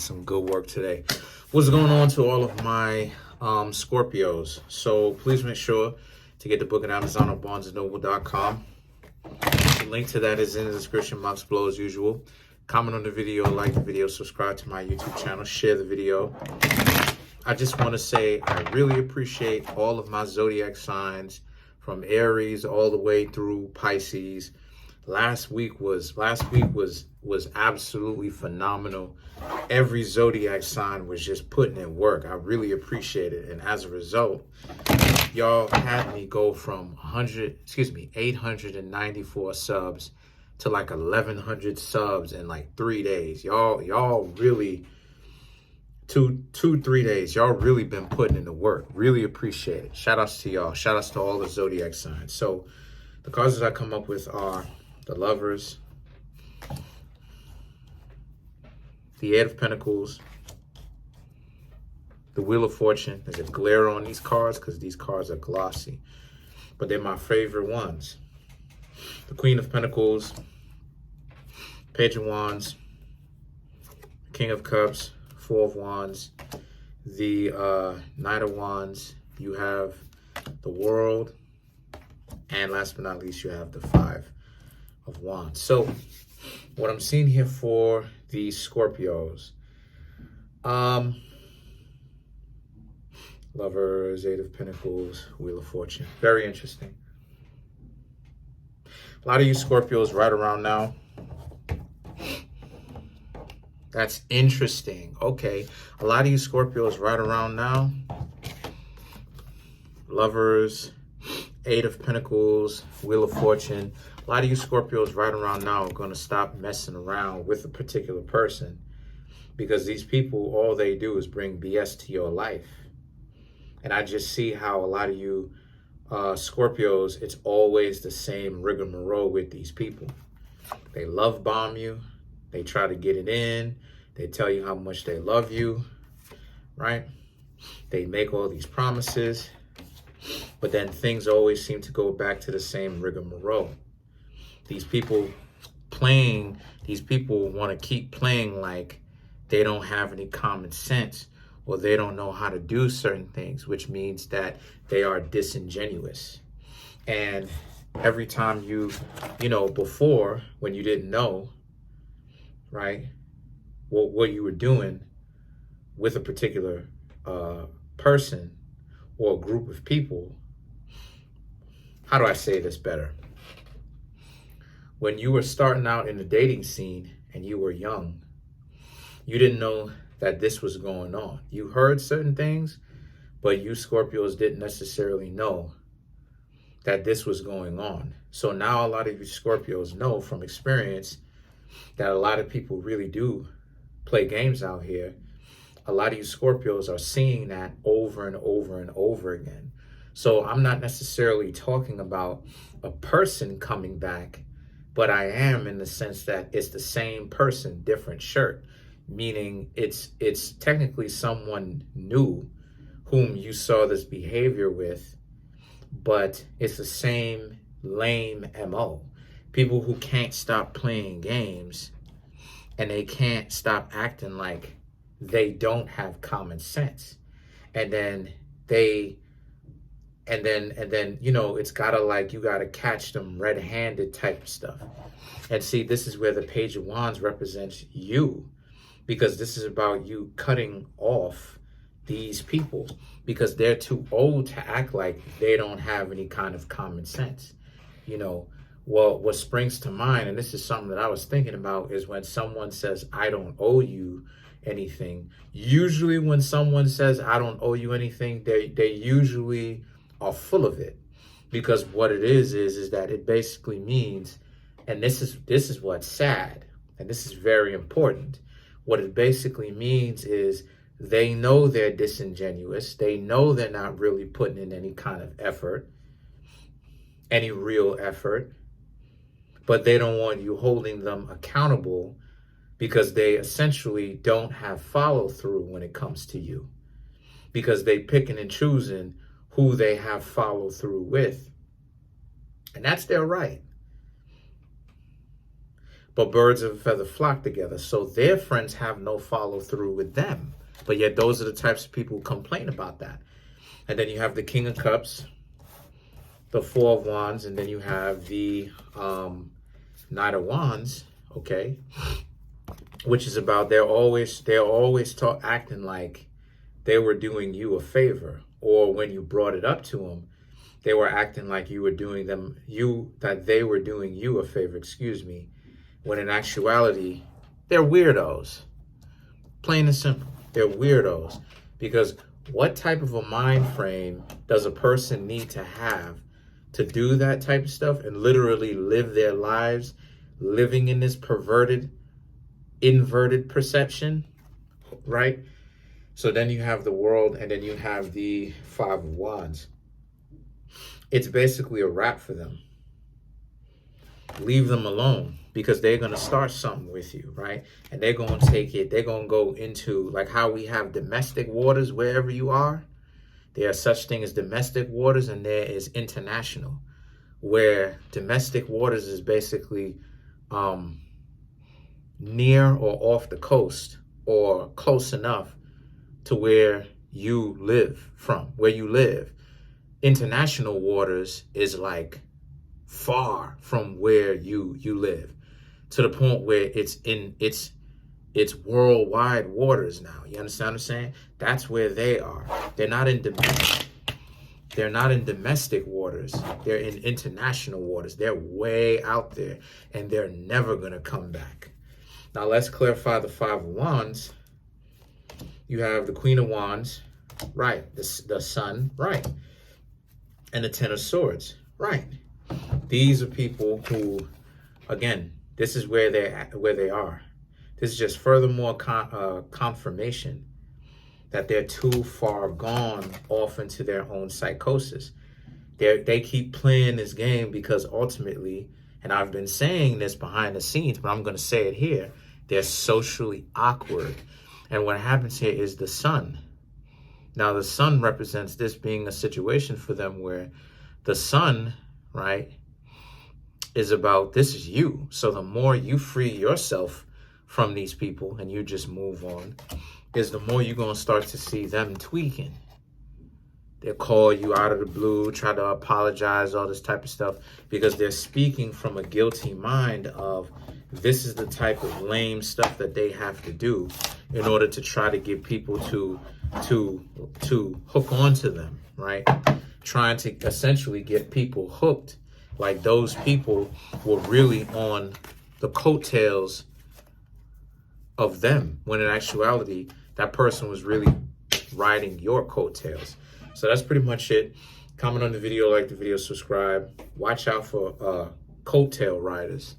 some good work today. What's going on to all of my Scorpios? So please make sure to get the book at Amazon or BarnesandNoble.com. The link to that is in the description box below as usual. Comment on the video, like the video, subscribe to my YouTube channel, share the video. I just want to say I really appreciate all of my zodiac signs from Aries all the way through Pisces. Last week was absolutely phenomenal. Every zodiac sign was just putting in work. I really appreciate it. And as a result, y'all had me go from 894 subs to like 1,100 subs in like 3 days. Y'all really, 3 days, y'all really been putting in the work. Really appreciate it. Shout outs to y'all. Shout outs to all the zodiac signs. So the cards that I come up with are the Lovers, the Eight of Pentacles, the Wheel of Fortune. There's a glare on these cards because these cards are glossy, but they're my favorite ones. The Queen of Pentacles, Page of Wands, King of Cups, Four of Wands, the Knight of Wands. You have the World, and last but not least, you have the Five of Wands. So what I'm seeing here for the Scorpios, Lovers, Eight of Pentacles, Wheel of Fortune. Very interesting. A lot of you Scorpios right around now. That's interesting. Okay. A lot of you Scorpios right around now. Lovers, Eight of Pentacles, Wheel of Fortune. A lot of you Scorpios right around now are going to stop messing around with a particular person, because these people, all they do is bring BS to your life. And I just see how a lot of you Scorpios, it's always the same rigmarole with these people. They love bomb you. They try to get it in. They tell you how much they love you, right? They make all these promises, but then things always seem to go back to the same rigmarole. These people want to keep playing like they don't have any common sense, or they don't know how to do certain things, which means that they are disingenuous. And every time before, when you didn't know, right, what you were doing with a particular person or a group of people, how do I say this better? When you were starting out in the dating scene and you were young, you didn't know that this was going on. You heard certain things, but you Scorpios didn't necessarily know that this was going on. So now a lot of you Scorpios know from experience that a lot of people really do play games out here. A lot of you Scorpios are seeing that over and over and over again. So I'm not necessarily talking about a person coming back, but I am in the sense that it's the same person, different shirt, meaning it's technically someone new whom you saw this behavior with, but it's the same lame MO. People who can't stop playing games, and they can't stop acting like they don't have common sense. And then it's gotta you gotta catch them red-handed type of stuff. And see, this is where the Page of Wands represents you, because this is about you cutting off these people because they're too old to act like they don't have any kind of common sense. Well, what springs to mind, and this is something that I was thinking about, is when someone says, I don't owe you anything. Usually when someone says, I don't owe you anything, they usually are full of it. Because what it is that it basically means, and this is what's sad, and this is very important. What it basically means is they know they're disingenuous. They know they're not really putting in any kind of effort, any real effort, but they don't want you holding them accountable because they essentially don't have follow through when it comes to you, because they picking and choosing who they have follow through with. And that's their right. But birds of a feather flock together. So their friends have no follow through with them. But yet those are the types of people who complain about that. And then you have the King of Cups, the Four of Wands, and then you have the Knight of Wands, okay? Which is about they're always acting like they were doing you a favor. Or when you brought it up to them, they were acting like you were doing them, that they were doing you a favor, excuse me. When in actuality, they're weirdos. Plain and simple, they're weirdos. Because what type of a mind frame does a person need to have to do that type of stuff and literally live their lives living in this perverted, inverted perception, right? So then you have the World, and then you have the Five of Wands. It's basically a wrap for them. Leave them alone, because they're going to start something with you, right? And they're going to take it, they're going to go into, like how we have domestic waters wherever you are. There are such things as domestic waters, and there is international, where domestic waters is basically near or off the coast or close enough to where you live from, where you live. International waters is like far from where you live, to the point where it's worldwide waters now. You understand what I'm saying? That's where they are. They're not in domestic waters. They're in international waters. They're way out there, and they're never gonna come back. Now let's clarify the Five of Wands. You have the Queen of Wands, right? The Sun, right? And the Ten of Swords, right? These are people who, again, this is where they are. This is just furthermore confirmation that they're too far gone off into their own psychosis. They keep playing this game because ultimately, and I've been saying this behind the scenes, but I'm going to say it here, they're socially awkward. And what happens here is the Sun. Now, the Sun represents this being a situation for them where the Sun, right, is about, this is you. So the more you free yourself from these people and you just move on, is the more you're going to start to see them tweaking. They'll call you out of the blue, try to apologize, all this type of stuff, because they're speaking from a guilty mind of this is the type of lame stuff that they have to do in order to try to get people to hook onto them, right? Trying to essentially get people hooked, like those people were really on the coattails of them, when in actuality, that person was really riding your coattails. So that's pretty much it. Comment on the video, like the video, subscribe. Watch out for coattail riders.